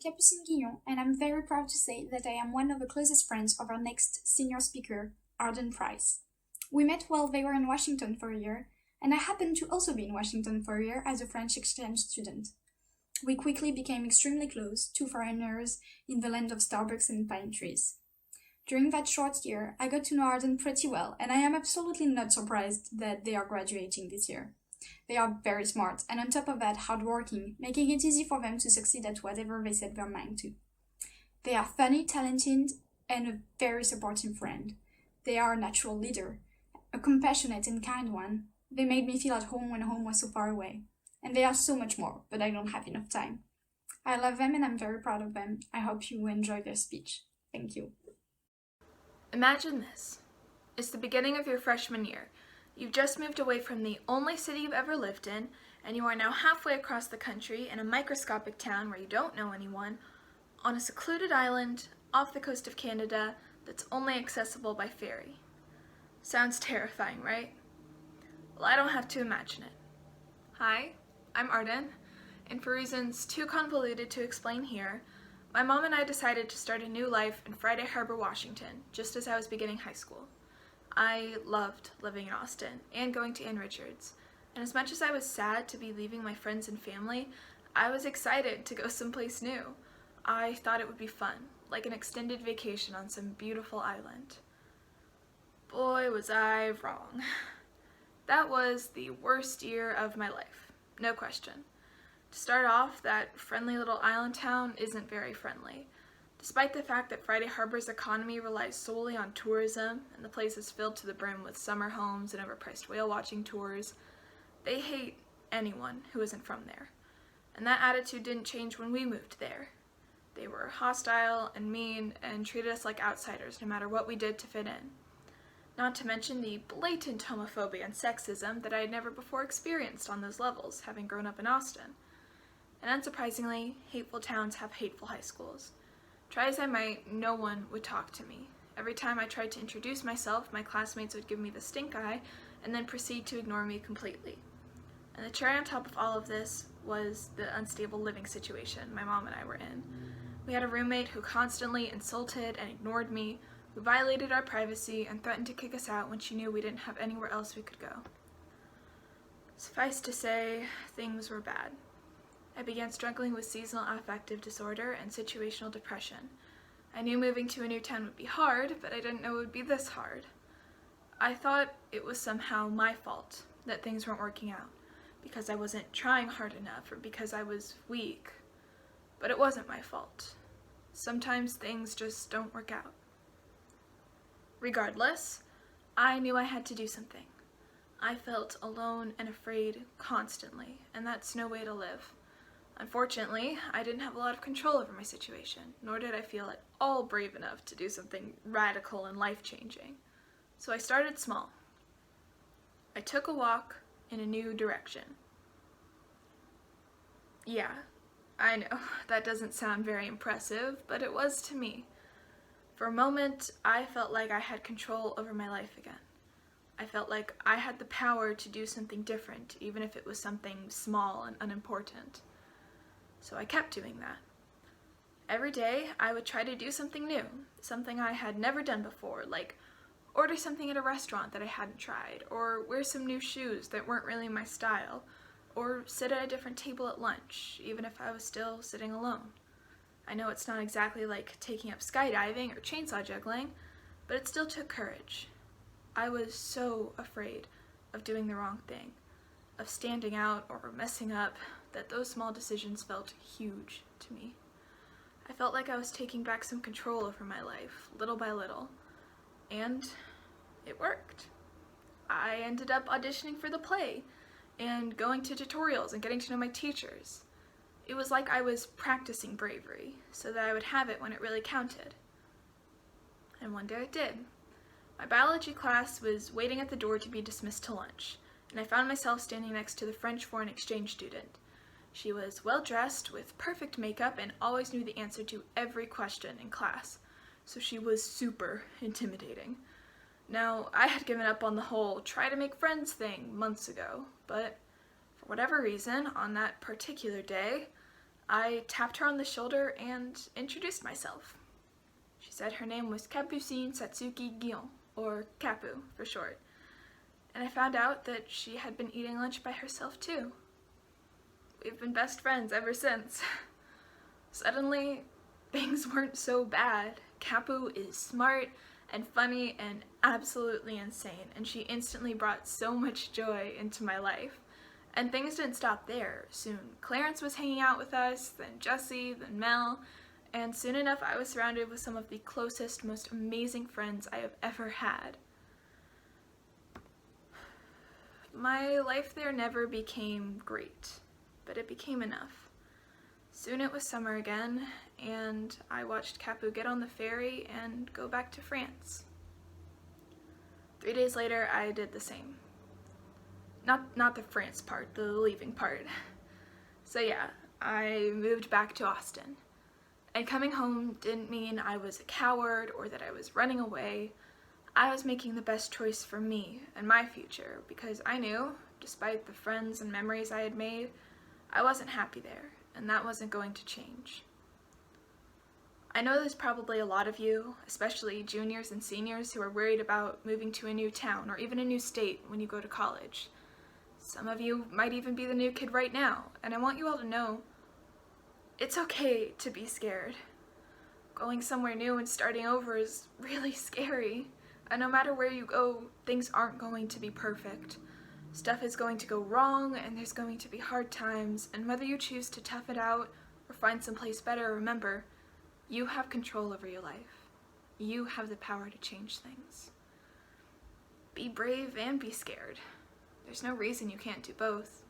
Capucine Guillon, and I'm very proud to say that I am one of the closest friends of our next senior speaker, Arden. We met while they were in Washington for a year, and I happened to also be in Washington for a year as a French exchange student. We quickly became extremely close, two foreigners in the land of Starbucks and pine trees. During that short year, I got to know Arden pretty well, and I am absolutely not surprised that they are graduating this year. They are very smart, and on top of that, hardworking, making it easy for them to succeed at whatever they set their mind to. They are funny, talented, and a very supportive friend. They are a natural leader, a compassionate and kind one. They made me feel at home when home was so far away. And they are so much more, but I don't have enough time. I love them and I'm very proud of them. I hope you enjoy their speech. Thank you. Imagine this. It's the beginning of your freshman year. You've just moved away from the only city you've ever lived in, and you are now halfway across the country in a microscopic town where you don't know anyone, on a secluded island off the coast of Canada that's only accessible by ferry. Sounds terrifying, right? Well, I don't have to imagine it. Hi, I'm Arden, and for reasons too convoluted to explain here, my mom and I decided to start a new life in Friday Harbor, Washington, just as I was beginning high school. I loved living in Austin and going to Ann Richards, and as much as I was sad to be leaving my friends and family, I was excited to go someplace new. I thought it would be fun, like an extended vacation on some beautiful island. Boy, was I wrong. That was the worst year of my life, no question. To start off, that friendly little island town isn't very friendly. Despite the fact that Friday Harbor's economy relies solely on tourism, and the place is filled to the brim with summer homes and overpriced whale watching tours, they hate anyone who isn't from there. And that attitude didn't change when we moved there. They were hostile and mean and treated us like outsiders no matter what we did to fit in. Not to mention the blatant homophobia and sexism that I had never before experienced on those levels, having grown up in Austin. And unsurprisingly, hateful towns have hateful high schools. Try as I might, no one would talk to me. Every time I tried to introduce myself, my classmates would give me the stink eye and then proceed to ignore me completely. And the cherry on top of all of this was the unstable living situation my mom and I were in. We had a roommate who constantly insulted and ignored me, who violated our privacy and threatened to kick us out when she knew we didn't have anywhere else we could go. Suffice to say, things were bad. I began struggling with seasonal affective disorder and situational depression. I knew moving to a new town would be hard, but I didn't know it would be this hard. I thought it was somehow my fault that things weren't working out, because I wasn't trying hard enough or because I was weak. But it wasn't my fault. Sometimes things just don't work out. Regardless, I knew I had to do something. I felt alone and afraid constantly, and that's no way to live. Unfortunately, I didn't have a lot of control over my situation, nor did I feel at all brave enough to do something radical and life-changing. So I started small. I took a walk in a new direction. Yeah, I know, that doesn't sound very impressive, but it was to me. For a moment, I felt like I had control over my life again. I felt like I had the power to do something different, even if it was something small and unimportant. So I kept doing that. Every day, I would try to do something new, something I had never done before, like order something at a restaurant that I hadn't tried, or wear some new shoes that weren't really my style, or sit at a different table at lunch, even if I was still sitting alone. I know it's not exactly like taking up skydiving or chainsaw juggling, but it still took courage. I was so afraid of doing the wrong thing, of standing out or messing up, that those small decisions felt huge to me. I felt like I was taking back some control over my life, little by little, and it worked. I ended up auditioning for the play, and going to tutorials and getting to know my teachers. It was like I was practicing bravery, so that I would have it when it really counted. And one day it did. My biology class was waiting at the door to be dismissed to lunch, and I found myself standing next to the French foreign exchange student. She was well-dressed, with perfect makeup, and always knew the answer to every question in class, so she was super intimidating. Now, I had given up on the whole try to make friends thing months ago, but for whatever reason, on that particular day, I tapped her on the shoulder and introduced myself. She said her name was Capucine Satsuki Guion, or Capu for short, and I found out that she had been eating lunch by herself too. We've been best friends ever since. Suddenly, things weren't so bad. Capu is smart and funny and absolutely insane, and she instantly brought so much joy into my life. And things didn't stop there. Soon Clarence was hanging out with us, then Jessie, then Mel, and soon enough I was surrounded with some of the closest, most amazing friends I have ever had. My life there never became great, but it became enough. Soon it was summer again, and I watched Capu get on the ferry and go back to France. 3 days later, I did the same. Not the France part, the leaving part. So yeah, I moved back to Austin. And coming home didn't mean I was a coward or that I was running away. I was making the best choice for me and my future because I knew, despite the friends and memories I had made, I wasn't happy there, and that wasn't going to change. I know there's probably a lot of you, especially juniors and seniors, who are worried about moving to a new town or even a new state when you go to college. Some of you might even be the new kid right now, and I want you all to know it's okay to be scared. Going somewhere new and starting over is really scary, and no matter where you go, things aren't going to be perfect. Stuff is going to go wrong, and there's going to be hard times, and whether you choose to tough it out or find someplace better, remember, you have control over your life. You have the power to change things. Be brave and be scared. There's no reason you can't do both.